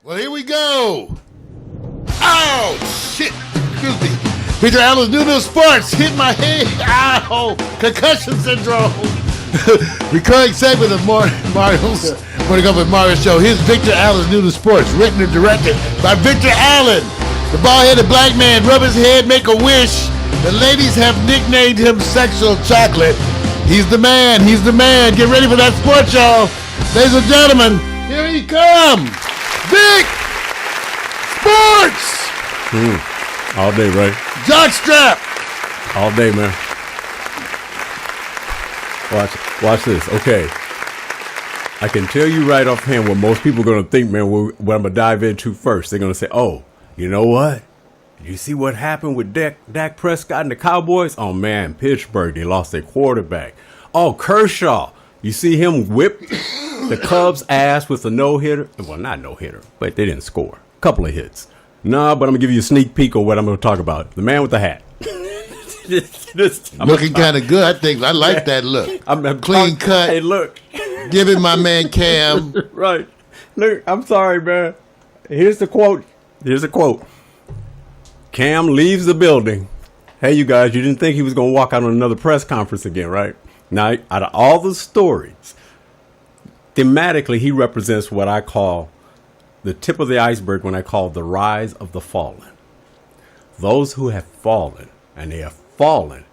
Well, here we go. Oh, shit. Excuse me. Victor Allen's new to sports. Hit my head. Ow. Concussion syndrome. Recurring segment of Mario's Morning Up with Mario show. Here's Victor Allen's new to sports. Written and directed by Victor Allen. The bald-headed black man rub his head, make a wish. The ladies have nicknamed him Sexual Chocolate. He's the man. He's the man. Get ready for that sports, y'all. Ladies and gentlemen, here he comes. Vic Sportz. All day, right? Jockstrap. All day, man. Watch this. Okay. I can tell you right offhand what most people are going to think, man, what I'm going to dive into first. They're going to say, oh, you know what? You see what happened with Dak Prescott and the Cowboys? Oh, man, Pittsburgh, they lost their quarterback. Oh, Kershaw. You see him whip the Cubs' ass with a no-hitter? Well, not no-hitter, but they didn't score. A couple of hits. No, but I'm going to give you a sneak peek of what I'm going to talk about. The man with the hat. Looking kind of good, I think. I like that look. I'm clean cut. Hey, look. Giving my man Cam. Right. Look, I'm sorry, man. Here's the quote. Cam leaves the building. Hey, you guys, you didn't think he was going to walk out on another press conference again, right? Now, out of all the stories, thematically, he represents what I call the tip of the iceberg when I call the rise of the fallen. Those who have fallen, and they have fallen,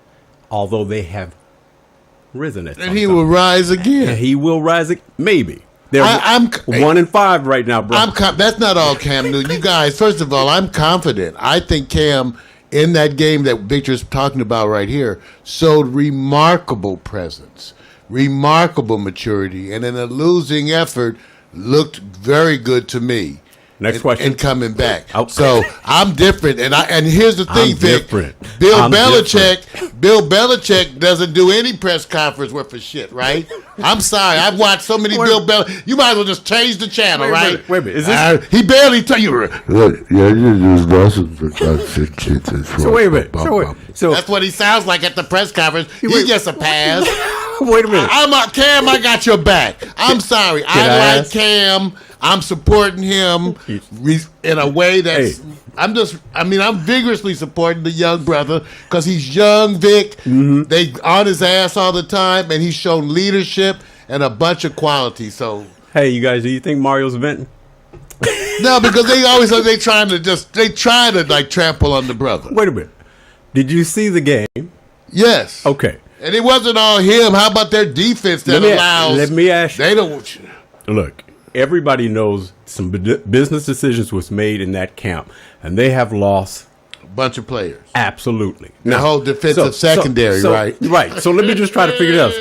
although they have risen at some And he time. will rise again. And he will rise again. Maybe. They're 1-5 right now, bro. That's not all Cam Newton. You guys, first of all, I'm confident. I think Cam, in that game that Victor's talking about right here, showed remarkable presence, remarkable maturity, and in a losing effort, looked very good to me. Next question. And coming back. So I'm different, and here's the thing, Vic. Different. Bill Belichick doesn't do any press conference worth of shit, right? I'm sorry. I've watched so many Bill Belichick. You might as well just change the channel, right? Wait a minute. Is this? He barely tell you. So wait a minute. So that's what he sounds like at the press conference. He gets a pass. Wait a minute. Cam, I got your back. I'm sorry. I like Cam. I'm supporting him in a way that's. Hey. I'm vigorously supporting the young brother because he's young, Vic. Mm-hmm. They on his ass all the time, and he's shown leadership and a bunch of quality. So, hey, you guys, do you think Mario's venting? No, because they try to like trample on the brother. Wait a minute. Did you see the game? Yes. Okay. And it wasn't all him. How about their defense that allows? Let me ask you. They don't look. Everybody knows some business decisions was made in that camp, and they have lost a bunch of players. Absolutely. The whole defensive secondary, right? Right. So let me just try to figure it out.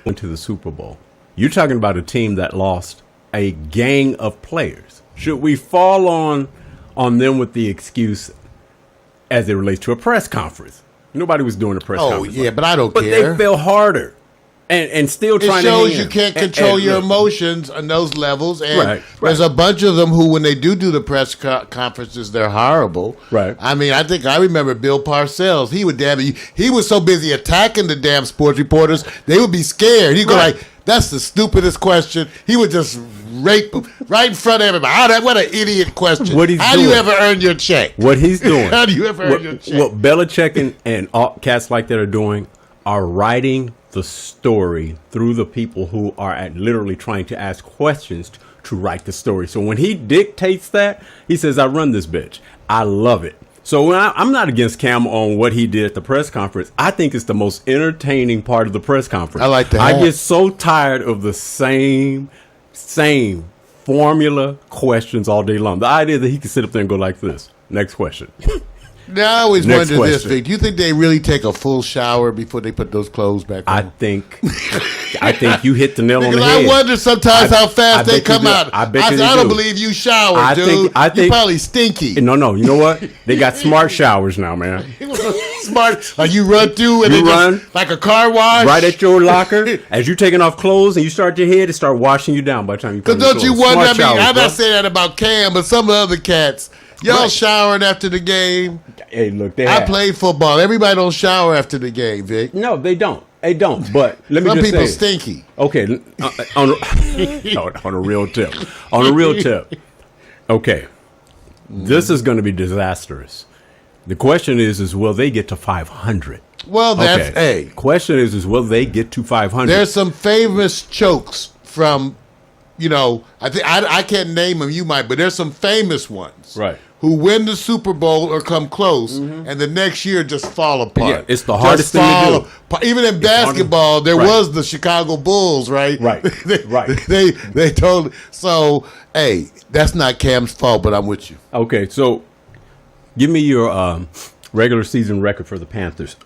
Went to the Super Bowl. You're talking about a team that lost a gang of players. Should we fall on them with the excuse as it relates to a press conference? Nobody was doing a press conference. Oh, yeah, but I don't care. But they fell harder. And still trying to. It shows you can't control your emotions on those levels. And there's a bunch of them who, when they do the press conferences, they're horrible. Right. I mean, I remember Bill Parcells. He was so busy attacking the damn sports reporters, they would be scared. He'd go like, "That's the stupidest question." He would just rape right in front of everybody. What an idiot question. How do you ever earn your check? What he's doing. How do you ever earn your check? What Belichick and all cats like that are doing are writing the story through the people who are literally trying to ask questions to write the story. So when he dictates that, he says, I run this bitch. I love it. So when I'm not against Cam on what he did at the press conference. I think it's the most entertaining part of the press conference. I like that. I get so tired of the same formula questions all day long. The idea that he can sit up there and go like this. Next question. Now I always wonder this, Vic. Do you think they really take a full shower before they put those clothes back on? I think you hit the nail on the head. I wonder sometimes how fast they come out. I don't believe you showered, dude. You're probably stinky. No. You know what? They got smart showers now, man. Smart. Like you run through and you run like a car wash. Right at your locker. As you're taking off clothes and you start your head, it start washing you down by the time you come. Because don't you wonder, I'm not saying that about Cam, but some of the other cats. Y'all showered after the game. Hey, look, I played football. Everybody don't shower after the game, Vic. No, they don't. But let me some just say. Some people stinky. Okay, on a real tip. Okay. This is going to be disastrous. The question is will they get to 500? Well, that's okay. Question is will they get to 500? There's some famous chokes from, I can't name them. You might, but there's some famous ones, right? Who win the Super Bowl or come close, and the next year just fall apart. Yeah, it's the hardest thing to do. Even in basketball, there was the Chicago Bulls, right? Right, they totally. So, hey, that's not Cam's fault, but I'm with you. Okay, so give me your regular season record for the Panthers.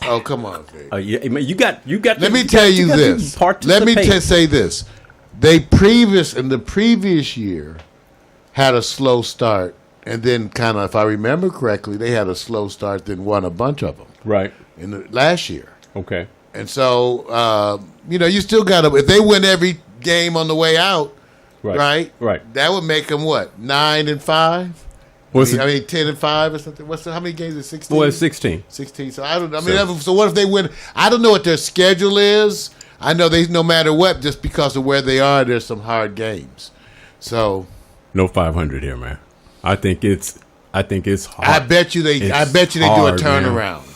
Oh, come on, Vic. You got. Let me tell you this. Let me say this. They in the previous year had a slow start, and then kind of, if I remember correctly, they had a slow start, then won a bunch of them. Right. In the last year. Okay. And so, you still got to, if they win every game on the way out, right? That would make them what, 9-5? 10-5 or something. How many games is 16? Well, it's 16. 16. So so what if they win? I don't know what their schedule is. I know no matter what, just because of where they are, there's some hard games. So no 500 here, man. I think it's hard. I bet you they do a turnaround. Man.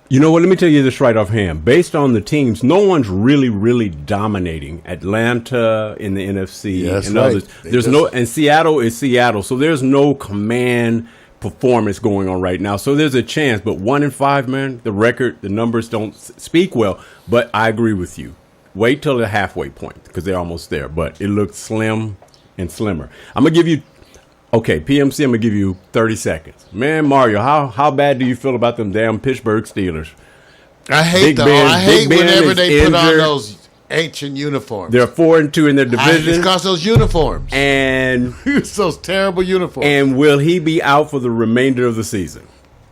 You know what? Let me tell you this right offhand. Based on the teams, no one's really dominating. Atlanta in the NFC and others. And Seattle is Seattle, so there's no command performance going on right now. So there's a chance, but 1-5, man. The numbers don't speak well. But I agree with you. Wait till the halfway point because they're almost there. But it looks slim and slimmer. I'm gonna give you. Okay, PMC, I'm going to give you 30 seconds. Man, Mario, how bad do you feel about them damn Pittsburgh Steelers? I hate whenever they put on those ancient uniforms. They're 4-2 in their division. It's because those uniforms. And it's those terrible uniforms. And will he be out for the remainder of the season?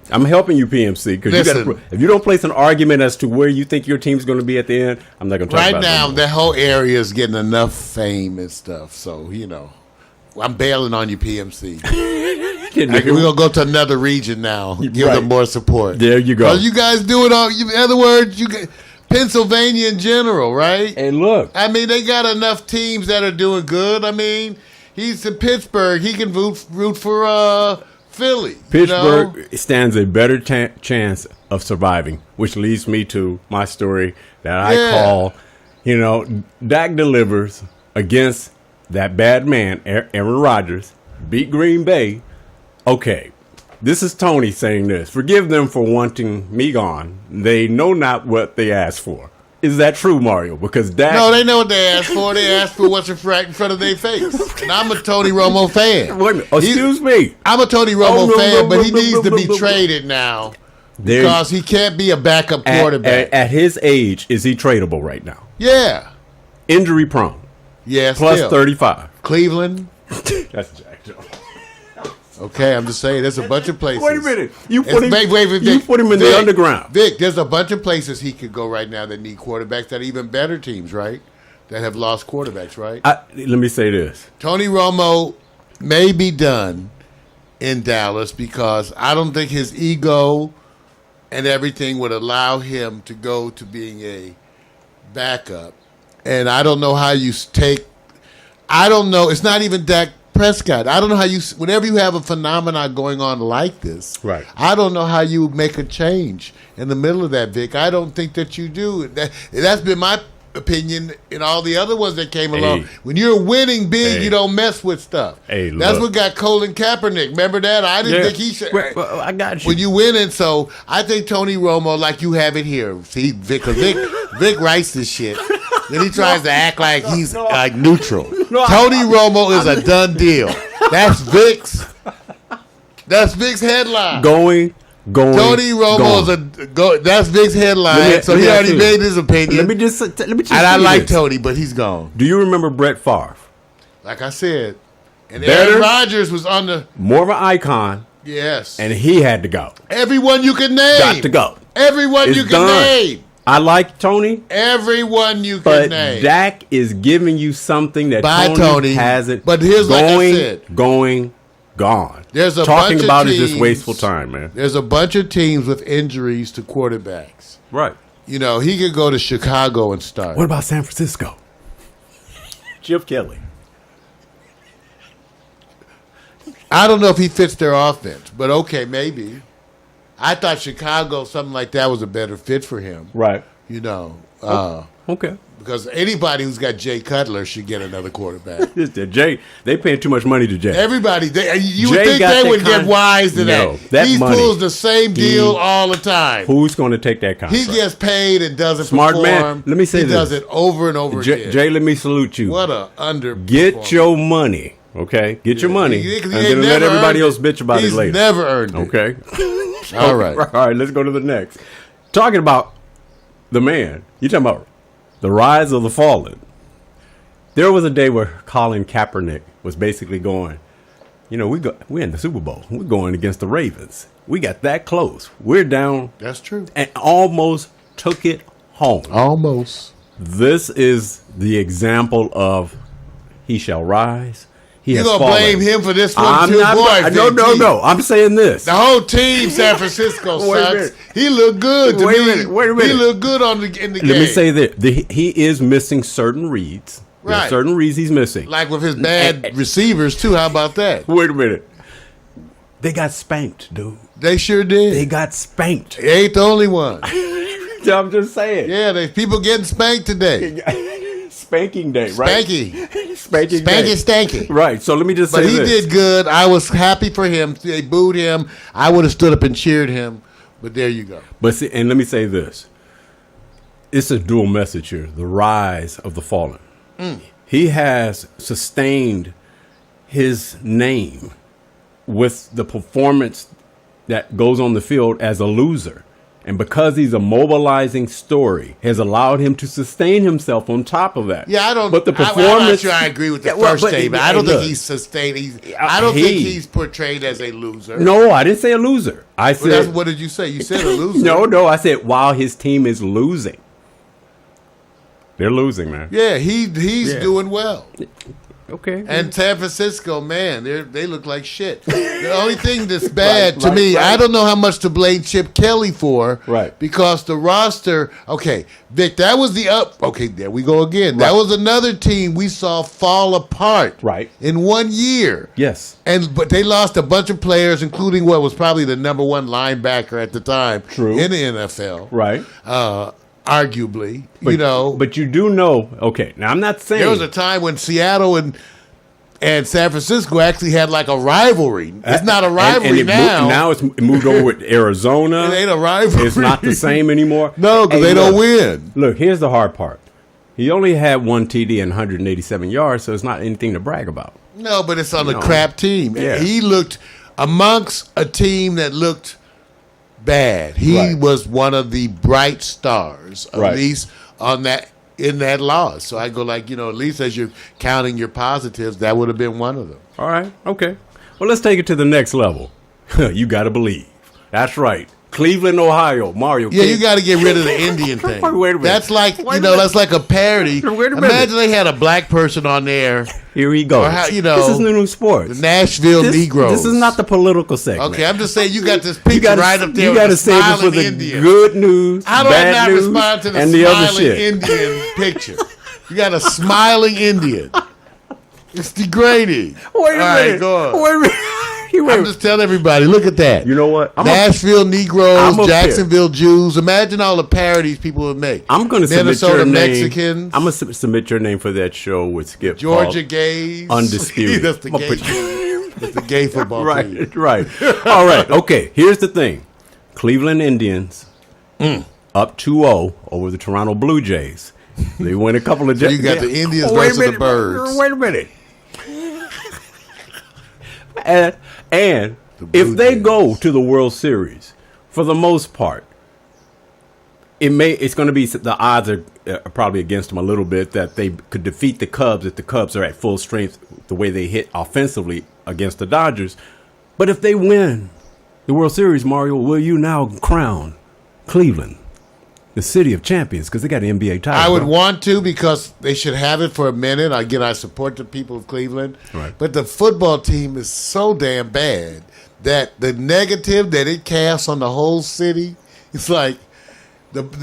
I'm helping you, PMC, because if you don't place an argument as to where you think your team's going to be at the end, I'm not going to talk about it. Right now, that whole area is getting enough fame and stuff, so, I'm bailing on you, PMC. We're going to go to another region now. Give them more support. There you go. You guys do it all. In other words, Pennsylvania in general, right? And look. They got enough teams that are doing good. He's in Pittsburgh. He can root for Philly. Pittsburgh stands a better chance of surviving, which leads me to my story that I call, Dak delivers against that bad man, Aaron Rodgers, beat Green Bay. Okay, this is Tony saying this. Forgive them for wanting me gone. They know not what they asked for. Is that true, Mario? Because Dak... No, they know what they asked for. They asked for what's right in front of their face. And I'm a Tony Romo fan. Wait a minute. Excuse me. I'm a Tony Romo fan, but he needs to be traded now because he can't be a backup quarterback. At his age, is he tradable right now? Yeah. Injury prone. Yeah, plus 35. Cleveland. That's Jack Jones. Okay, I'm just saying there's a bunch of places. Wait a minute. You put him in the underground. Vic, there's a bunch of places he could go right now that need quarterbacks that are even better teams, right? That have lost quarterbacks, right? Let me say this. Tony Romo may be done in Dallas because I don't think his ego and everything would allow him to go to being a backup. And I don't know how you I don't know. It's not even Dak Prescott. I don't know how whenever you have a phenomenon going on like this, right? I don't know how you make a change in the middle of that, Vic. I don't think that you do. That's been my opinion in all the other ones that came along. When you're winning big, you don't mess with stuff. That's what got Colin Kaepernick. Remember that? I didn't think he should. Well, I got you. When you winning, so I think Tony Romo, like you have it here. See, Vic writes this shit. Then he tries to act like he's like neutral. Tony Romo is a done deal. That's Vic's headline. Going. Tony Romo is that's Vic's headline. So he already made his opinion. Let me just. And I like Tony, but he's gone. Do you remember Brett Favre? Like I said, and Aaron Rodgers was on the more of an icon. Yes, and he had to go. Everyone you can name got to go. Everyone you can name. I like Tony. Everyone you can name. But Dak is giving you something that Tony hasn't. But here's like I said. Gone. There's a Talking bunch about of teams, is just wasteful time, man. There's a bunch of teams with injuries to quarterbacks. Right. He could go to Chicago and start. What about San Francisco? Chip Kelly. I don't know if he fits their offense, but okay, maybe. I thought Chicago, something like that, was a better fit for him. Right. You know. Okay. Because anybody who's got Jay Cutler should get another quarterback. Jay, they paying too much money to Jay. Everybody, you Jay would think they would get wise to No, that. that He money, pulls the same deal all the time. Who's going to take that contract? He gets paid and doesn't Smart perform. man. Let me say he this. He does it over and over again. Jay, let me salute you. What a under. Get your money, okay? Get your money, and then let everybody else bitch about it later. He's never earned it. Okay? All right. All right, let's go to the next. Talking about the man. You talking about the rise of the fallen. There was a day where Colin Kaepernick was basically going, we're in the Super Bowl. We're going against the Ravens. We got that close. We're down. That's true. And almost took it home. Almost. This is the example of he shall rise. You're going to blame him for this one, too? No. I'm saying this. The whole team, San Francisco, sucks. He looked good to me. Wait a minute. He looked good in the game. Let me say that. He is missing certain reads. Right. There's certain reads he's missing. Like with his bad receivers, too. How about that? Wait a minute. They got spanked, dude. They sure did. They got spanked. They ain't the only one. I'm just saying. Yeah, there's people getting spanked today. Spanking day, right? Spanking day. Stanky. Right. So let me just say this. But he did good. I was happy for him. They booed him. I would have stood up and cheered him. But there you go. But see, and let me say this. It's a dual message here. The rise of the fallen. He has sustained his name with the performance that goes on the field as a loser. And because he's a mobilizing story, has allowed him to sustain himself on top of that. Yeah, I don't. But the performance. I'm not sure I agree with the first statement. I don't think he's sustained. I don't think he's portrayed as a loser. No, I didn't say a loser. I said. What did you say? You said a loser. No. I said while his team is losing, they're losing, man. Yeah, he's doing well. Okay. And San Francisco, man, they look like shit. The only thing that's bad to me, I don't know how much to blame Chip Kelly for. Right. Because the roster, okay, Vic, that was the up. Okay, there we go again. Right. That was another team we saw fall apart. Right. In 1 year. Yes. But they lost a bunch of players, including what was probably the number one linebacker at the time. True. In the NFL. Right. Arguably, But you do know, okay, now I'm not saying. There was a time when Seattle and San Francisco actually had like a rivalry. It's not a rivalry now. Now it's moved over with Arizona. It ain't a rivalry. It's not the same anymore. No, because they don't win. Look, here's the hard part. He only had one TD and 187 yards, so it's not anything to brag about. No, but it's on a crap team. Yeah. He looked amongst a team that looked bad. He was one of the bright stars, at least in that loss. So I go like, at least as you're counting your positives, that would have been one of them. All right, okay. Well, let's take it to the next level. You got to believe. That's right. Cleveland, Ohio, Mario. Yeah, you got to get rid of the Indian thing. Wait a minute. That's like, that's like a parody. Wait a minute. Imagine they had a black person on there. Here he goes. This is new sports. The Nashville Negroes. This is not the political segment. Okay, I'm just saying you got this picture right up there. You got to save it for the good news, how do bad I not news, respond to the and the other smiling shit. Indian picture? You got a smiling Indian. It's degrading. Wait a minute. Right, go on. Wait a minute. I'm just telling everybody, look at that. You know what? Nashville Negroes, Jacksonville Jews. Imagine all the parodies people would make. I'm going to submit your name. Mexicans. I'm going to submit your name for that show with Skip. Georgia gays. Undisputed. That's the gay. That's the gay football team. Right. All right. Okay. Here's the thing. Cleveland Indians up 2-0 over the Toronto Blue Jays. They win a couple of. So you got the Indians versus the Birds. Wait a minute. And if they go to the World Series, for the most part, it's going to be, the odds are probably against them a little bit that they could defeat the Cubs if the Cubs are at full strength the way they hit offensively against the Dodgers. But if they win the World Series, Mario, will you now crown Cleveland the city of champions because they got an NBA title? I would want to, because they should have it for a minute. Again, I support the people of Cleveland. Right. But the football team is so damn bad that the negative that it casts on the whole city, it's like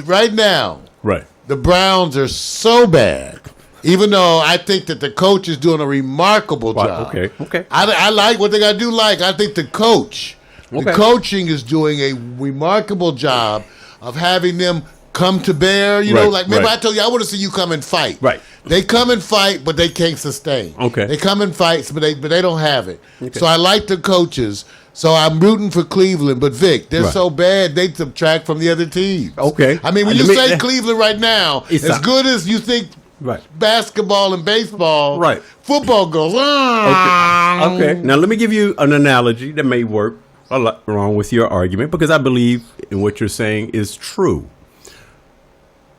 right now. Right. The Browns are so bad Even though I think that the coach is doing a remarkable job. Okay. I like what they got to do. I think the coach, the Okay. coaching is doing a remarkable job of having them come to bear. You know, Right, remember right. I told you I want to see you come and fight. Right. They come and fight, but they can't sustain. Okay. They come and fight, but they don't have it. Okay. So I like the coaches. So I'm rooting for Cleveland, but Vic, they're Right. so bad they subtract from the other teams. Okay. I mean, when you say Cleveland right now, It's as not- good as you think Right. basketball and baseball, Right. football goes. Okay. Now let me give you an analogy that may work a lot wrong with your argument because I believe in what you're saying is true.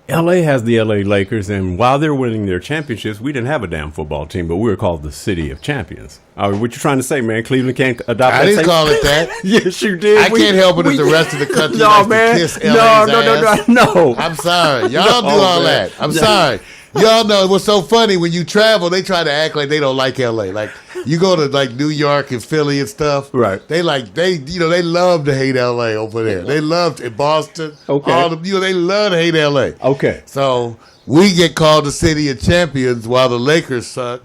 LA has the LA Lakers, and while they're winning their championships, we didn't have a damn football team, but we were called the City of Champions. What you trying to say, man? Cleveland can't adopt I that didn't same- call it that. Yes, you did. I can't help it if the rest of the country No, likes man. to kiss No, LA's ass. no. I'm sorry. Y'all No, do all man. that. I'm sorry. Y'all know it was so funny when you travel, they try to act like they don't like LA. Like you go to like New York and Philly and stuff. Right. They they love to hate LA over there. They love in Boston. Okay. They love to hate LA. Okay. So we get called the City of Champions while the Lakers suck.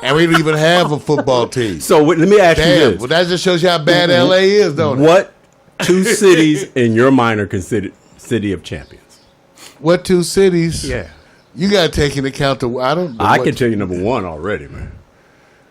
And we don't even have a football team. So let me ask you Damn. this. Well, that just shows you how bad LA is, don't it? What two cities in your mind are considered City of Champions? What two cities? Yeah. You got to take into account the. I don't. know I what- can tell you number one already, man.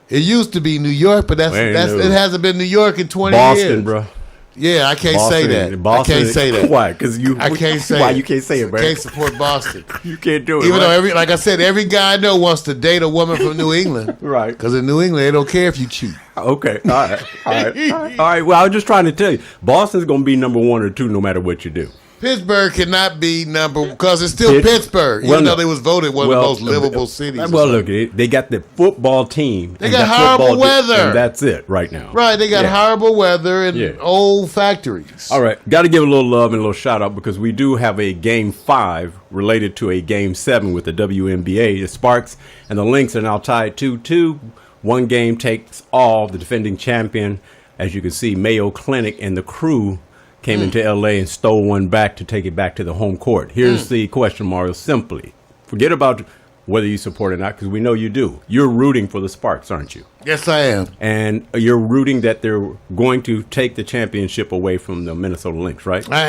It used to be New York, but Ain't no- it hasn't been New York in 20 Boston, years. bro. Yeah, I can't Boston, say that. Boston, I can't say that. Why? Because I can't say why it. you can't say it, I man? can't support Boston. You can't do it. Even right? though like I said, every guy I know wants to date a woman from New England. Right. Because in New England, they don't care if you cheat. Okay. All right. All right. Well, I was just trying to tell you, Boston's going to be number one or two no matter what you do. Pittsburgh cannot be because it's still Pittsburgh, even though they was voted one of the most livable cities. Well, look, they got the football team. They and got that horrible football weather. and that's it right now. Right, they got Yeah. horrible weather and Yeah. old factories. All right, got to give a little love and a little shout out because we do have a game 5 related to a game 7 with the WNBA. The Sparks and the Lynx are now tied 2-2. One game takes all. The defending champion, as you can see, Mayo Clinic and the crew came into LA and stole one back to take it back to the home court. Here's the question, Mario. Simply, forget about whether you support it or not, because we know you do. You're rooting for the Sparks, aren't you? Yes, I am. And you're rooting that they're going to take the championship away from the Minnesota Lynx, right? I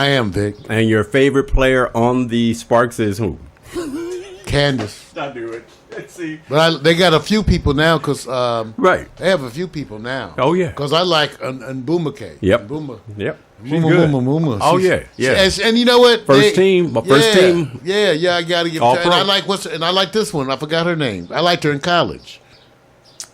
am, Vic. And your favorite player on the Sparks is who? Candace. I do it. Let's see. But they got a few people now because Right. they have a few people now. Oh, yeah. Because I like Mbumake. Yep. Mbuma. Yep. She's Muma, good. Muma, Muma. Oh, She's- yeah. And you know what? First team. Yeah, I got to give All and pro. I like this one. I forgot her name. I liked her in college.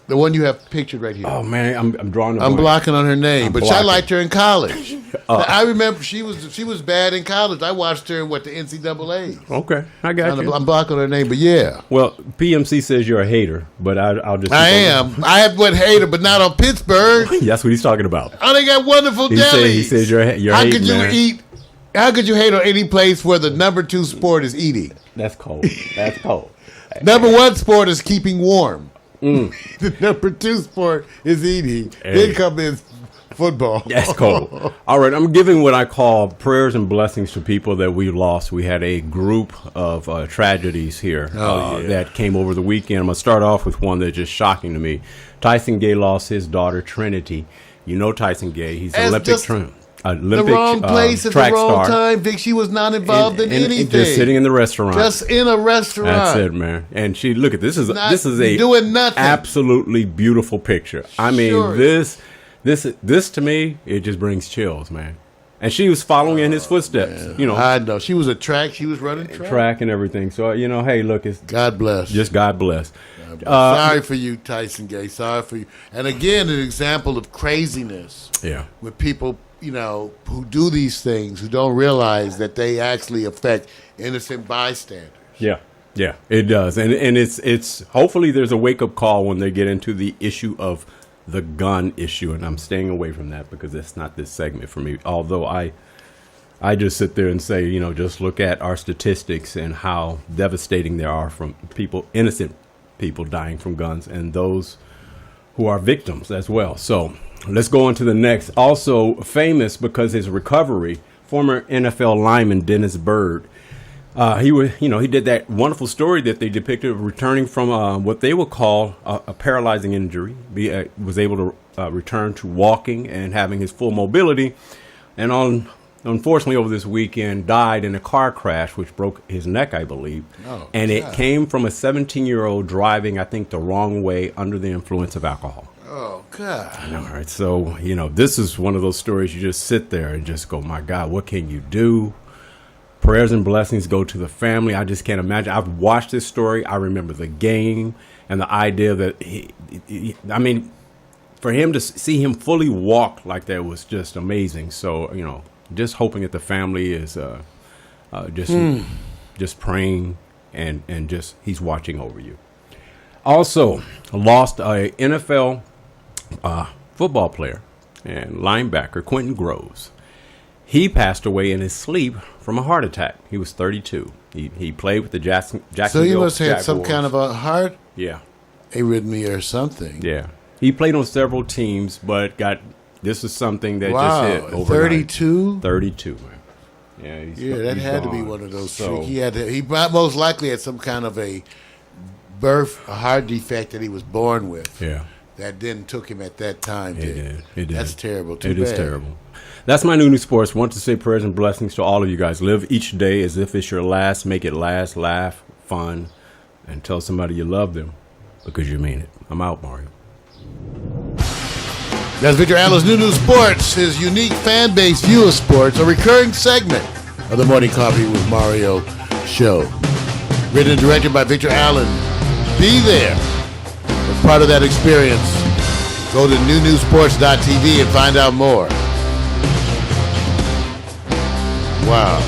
The one you have pictured right here. Oh, man. I'm drawing a I'm blank. blocking on her name, I'm but I blocking. liked her in college. I remember she was bad in college. I watched her in the NCAA. Okay. I got you. I'm blocking her name, but yeah, Well, PMC says you're a hater, but I'll just... I am. I have one hater, but not on Pittsburgh. That's what he's talking about. Oh, they got wonderful He delis. says you're How hating, could you man. eat? How could you hate on any place where the number 2 sport is eating? That's cold. That's cold. Number 1 sport is keeping warm. Mm. The number 2 sport is eating. Hey. Then come in football. That's cold. All right, I'm giving what I call prayers and blessings to people that we lost. We had a group of tragedies here that came over the weekend. I'm going to start off with one that's just shocking to me. Tyson Gay lost his daughter, Trinity. You know Tyson Gay. He's an Olympic The wrong place at the track wrong star. time. Vic, she was not involved in anything. Just sitting in the restaurant. Just in a restaurant. That's it, man. And she look at this is a doing nothing. absolutely beautiful picture. I mean, Sure. this to me, it just brings chills, man. And she was following in his footsteps, you know, I know. She was she was running track and everything. So hey, look, it's God bless. just God bless. Sorry for you, Tyson Gay. Sorry for you. And again, an example of craziness Yeah. with people, who do these things, who don't realize that they actually affect innocent bystanders. Yeah, it does, and it's hopefully there's a wake up call when they get into the issue of the gun issue, and I'm staying away from that because it's not this segment for me. Although I just sit there and say, just look at our statistics and how devastating there are from innocent people dying from guns, and those who are victims as well. So let's go on to the next. Also famous because his recovery, former NFL lineman Dennis Byrd He did that wonderful story that they depicted of returning from what they would call a paralyzing injury. Was able to return to walking and having his full mobility, and unfortunately over this weekend died in a car crash which broke his neck, I believe. And it came from a 17-year-old driving, I think, the wrong way under the influence of alcohol. Oh, God. I know, right? So, this is one of those stories you just sit there and just go, my God, what can you do? Prayers and blessings go to the family. I just can't imagine. I've watched this story. I remember the game and the idea that for him to see him fully walk like that was just amazing. So, just hoping that the family is just praying and just he's watching over you. Also, lost a NFL football player and linebacker, Quentin Groves. He passed away in his sleep from a heart attack. He was 32. He played with the Jacksonville. So he must have had some kind of a heart arrhythmia or something. Yeah. He played on several teams, but this is something that just hit overnight. 32? 32, man. Yeah, that had to be one of those. So, he most likely had some kind of a heart defect that he was born with. Yeah. That didn't took him at that time. It did. That's terrible. Too bad. It is terrible. That's my new sports. Want to say prayers and blessings to all of you guys. Live each day as if it's your last. Make it last. Laugh, fun, and tell somebody you love them because you mean it. I'm out, Mario. That's Victor Allen's new sports, his unique fan base view of sports, a recurring segment of the Morning Coffee with Mario show. Written and directed by Victor Allen. Be there. As part of that experience, go to newsports.tv and find out more. Wow.